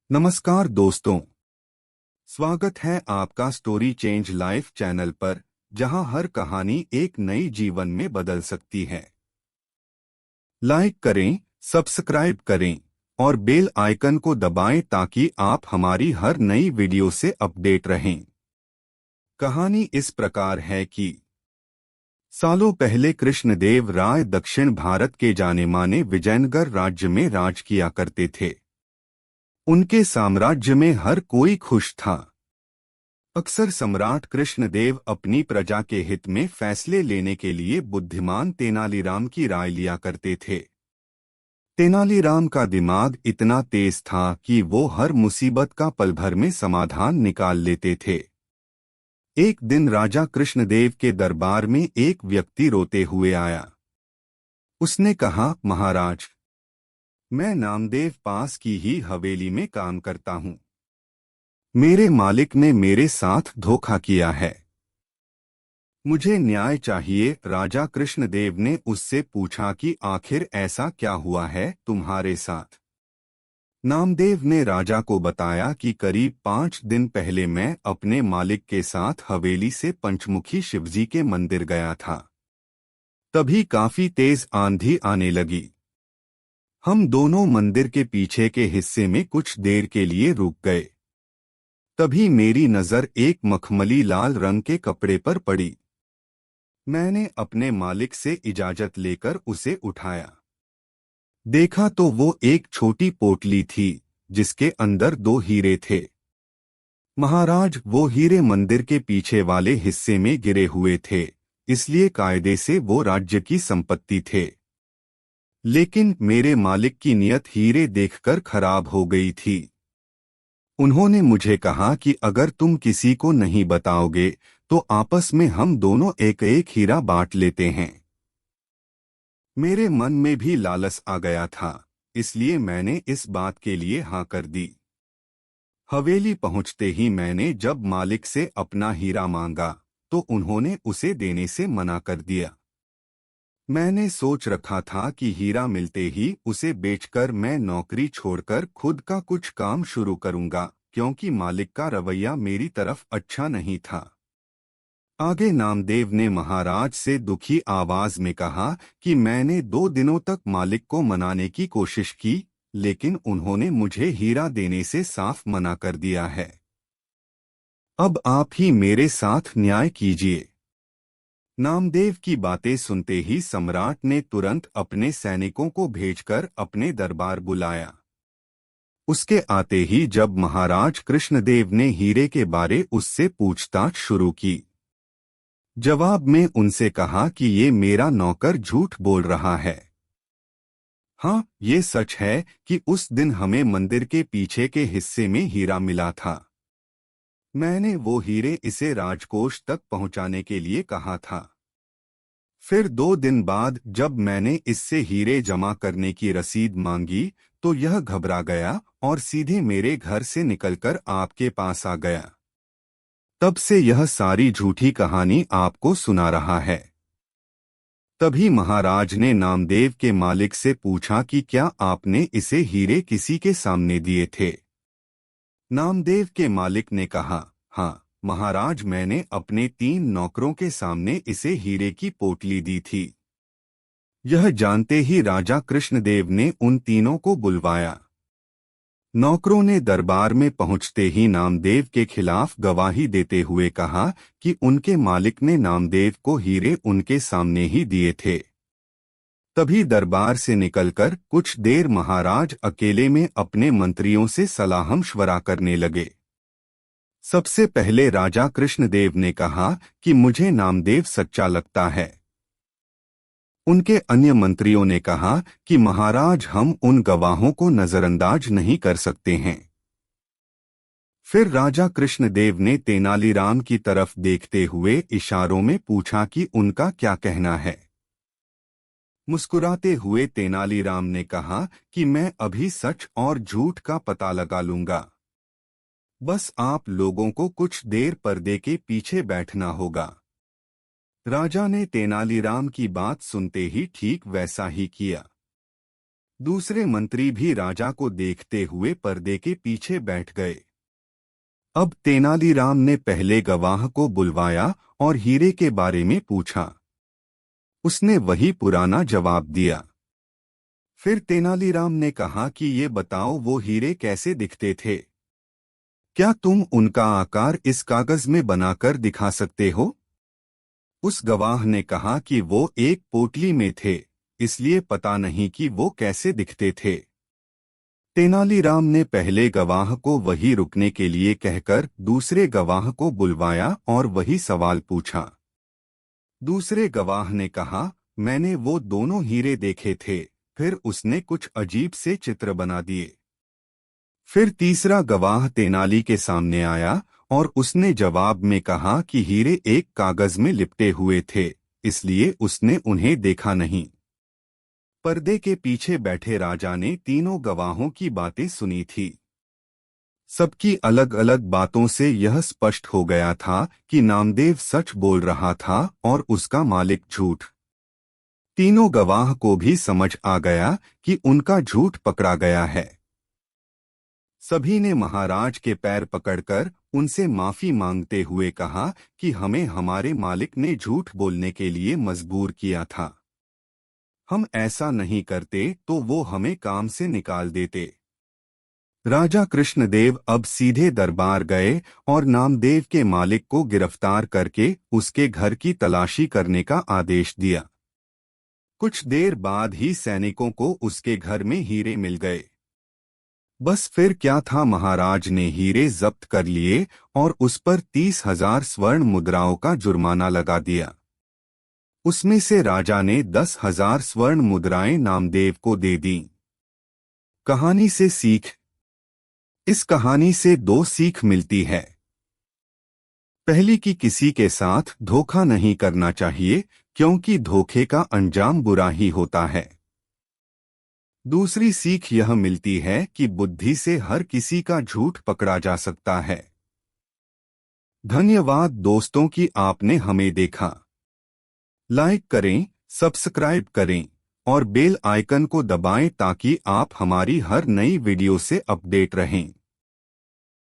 नमस्कार दोस्तों, स्वागत है आपका स्टोरी चेंज लाइफ चैनल पर, जहां हर कहानी एक नई जीवन में बदल सकती है। लाइक करें, सब्सक्राइब करें और बेल आइकन को दबाएं ताकि आप हमारी हर नई वीडियो से अपडेट रहें। कहानी इस प्रकार है कि सालों पहले कृष्णदेव राय दक्षिण भारत के जाने माने विजयनगर राज्य में राज किया करते थे। उनके साम्राज्य में हर कोई खुश था। अक्सर सम्राट कृष्णदेव अपनी प्रजा के हित में फैसले लेने के लिए बुद्धिमान तेनालीराम की राय लिया करते थे। तेनालीराम का दिमाग इतना तेज था कि वो हर मुसीबत का पल भर में समाधान निकाल लेते थे। एक दिन राजा कृष्णदेव के दरबार में एक व्यक्ति रोते हुए आया। उसने कहा, महाराज, मैं नामदेव पास की ही हवेली में काम करता हूँ। मेरे मालिक ने मेरे साथ धोखा किया है। मुझे न्याय चाहिए। राजा कृष्णदेव ने उससे पूछा कि आखिर ऐसा क्या हुआ है तुम्हारे साथ। नामदेव ने राजा को बताया कि करीब 5 दिन पहले मैं अपने मालिक के साथ हवेली से पंचमुखी शिवजी के मंदिर गया था। तभी काफी तेज आंधी आने लगी। हम दोनों मंदिर के पीछे के हिस्से में कुछ देर के लिए रुक गए। तभी मेरी नजर एक मखमली लाल रंग के कपड़े पर पड़ी। मैंने अपने मालिक से इजाजत लेकर उसे उठाया। देखा तो वो एक छोटी पोटली थी जिसके अंदर 2 हीरे थे। महाराज, वो हीरे मंदिर के पीछे वाले हिस्से में गिरे हुए थे, इसलिए कायदे से वो राज्य की संपत्ति थे। लेकिन मेरे मालिक की नियत हीरे देखकर खराब हो गई थी। उन्होंने मुझे कहा कि अगर तुम किसी को नहीं बताओगे तो आपस में हम दोनों एक एक हीरा बांट लेते हैं। मेरे मन में भी लालच आ गया था, इसलिए मैंने इस बात के लिए हाँ कर दी। हवेली पहुंचते ही मैंने जब मालिक से अपना हीरा मांगा तो उन्होंने उसे देने से मना कर दिया। मैंने सोच रखा था कि हीरा मिलते ही उसे बेचकर मैं नौकरी छोड़कर खुद का कुछ काम शुरू करूंगा, क्योंकि मालिक का रवैया मेरी तरफ अच्छा नहीं था। आगे नामदेव ने महाराज से दुखी आवाज में कहा कि मैंने 2 दिनों तक मालिक को मनाने की कोशिश की, लेकिन उन्होंने मुझे हीरा देने से साफ मना कर दिया है। अब आप ही मेरे साथ न्याय कीजिए। नामदेव की बातें सुनते ही सम्राट ने तुरंत अपने सैनिकों को भेजकर अपने दरबार बुलाया। उसके आते ही जब महाराज कृष्णदेव ने हीरे के बारे उससे पूछताछ शुरू की, जवाब में उनसे कहा कि ये मेरा नौकर झूठ बोल रहा है। हाँ, ये सच है कि उस दिन हमें मंदिर के पीछे के हिस्से में हीरा मिला था। मैंने वो हीरे इसे राजकोष तक पहुंचाने के लिए कहा था। फिर 2 दिन बाद जब मैंने इससे हीरे जमा करने की रसीद मांगी तो यह घबरा गया और सीधे मेरे घर से निकलकर आपके पास आ गया। तब से यह सारी झूठी कहानी आपको सुना रहा है। तभी महाराज ने नामदेव के मालिक से पूछा कि क्या आपने इसे हीरे किसी के सामने दिए थे। नामदेव के मालिक ने कहा, हाँ महाराज, मैंने अपने 3 नौकरों के सामने इसे हीरे की पोटली दी थी। यह जानते ही राजा कृष्णदेव ने उन तीनों को बुलवाया। नौकरों ने दरबार में पहुंचते ही नामदेव के खिलाफ गवाही देते हुए कहा कि उनके मालिक ने नामदेव को हीरे उनके सामने ही दिए थे। तभी दरबार से निकलकर कुछ देर महाराज अकेले में अपने मंत्रियों से सलाह-मशवरा करने लगे। सबसे पहले राजा कृष्णदेव ने कहा कि मुझे नामदेव सच्चा लगता है। उनके अन्य मंत्रियों ने कहा कि महाराज, हम उन गवाहों को नजरअंदाज नहीं कर सकते हैं। फिर राजा कृष्णदेव ने तेनालीराम की तरफ देखते हुए इशारों में पूछा कि उनका क्या कहना है। मुस्कुराते हुए तेनालीराम ने कहा कि मैं अभी सच और झूठ का पता लगा लूंगा। बस आप लोगों को कुछ देर पर्दे के पीछे बैठना होगा। राजा ने तेनालीराम की बात सुनते ही ठीक वैसा ही किया। दूसरे मंत्री भी राजा को देखते हुए पर्दे के पीछे बैठ गए। अब तेनालीराम ने पहले गवाह को बुलवाया और हीरे के बारे में पूछा। उसने वही पुराना जवाब दिया। फिर तेनालीराम ने कहा कि ये बताओ, वो हीरे कैसे दिखते थे? क्या तुम उनका आकार इस कागज में बनाकर दिखा सकते हो? उस गवाह ने कहा कि वो एक पोटली में थे, इसलिए पता नहीं कि वो कैसे दिखते थे। तेनालीराम ने पहले गवाह को वही रुकने के लिए कहकर दूसरे गवाह को बुलवाया और वही सवाल पूछा। दूसरे गवाह ने कहा, मैंने वो दोनों हीरे देखे थे। फिर उसने कुछ अजीब से चित्र बना दिए। फिर तीसरा गवाह तेनाली के सामने आया और उसने जवाब में कहा कि हीरे एक कागज में लिपटे हुए थे, इसलिए उसने उन्हें देखा नहीं। पर्दे के पीछे बैठे राजा ने तीनों गवाहों की बातें सुनी थी। सबकी अलग अलग बातों से यह स्पष्ट हो गया था कि नामदेव सच बोल रहा था और उसका मालिक झूठ। तीनों गवाह को भी समझ आ गया कि उनका झूठ पकड़ा गया है। सभी ने महाराज के पैर पकड़कर उनसे माफी मांगते हुए कहा कि हमें हमारे मालिक ने झूठ बोलने के लिए मजबूर किया था। हम ऐसा नहीं करते तो वो हमें काम से निकाल देते। राजा कृष्णदेव अब सीधे दरबार गए और नामदेव के मालिक को गिरफ्तार करके उसके घर की तलाशी करने का आदेश दिया। कुछ देर बाद ही सैनिकों को उसके घर में हीरे मिल गए। बस फिर क्या था, महाराज ने हीरे जब्त कर लिए और उस पर 30,000 स्वर्ण मुद्राओं का जुर्माना लगा दिया। उसमें से राजा ने 10,000 स्वर्ण मुद्राएं नामदेव को दे दी। कहानी से सीख। इस कहानी से दो सीख मिलती है। पहली कि किसी के साथ धोखा नहीं करना चाहिए, क्योंकि धोखे का अंजाम बुरा ही होता है। दूसरी सीख यह मिलती है कि बुद्धि से हर किसी का झूठ पकड़ा जा सकता है। धन्यवाद दोस्तों कि आपने हमें देखा। लाइक करें, सब्सक्राइब करें और बेल आइकन को दबाएं ताकि आप हमारी हर नई वीडियो से अपडेट रहें।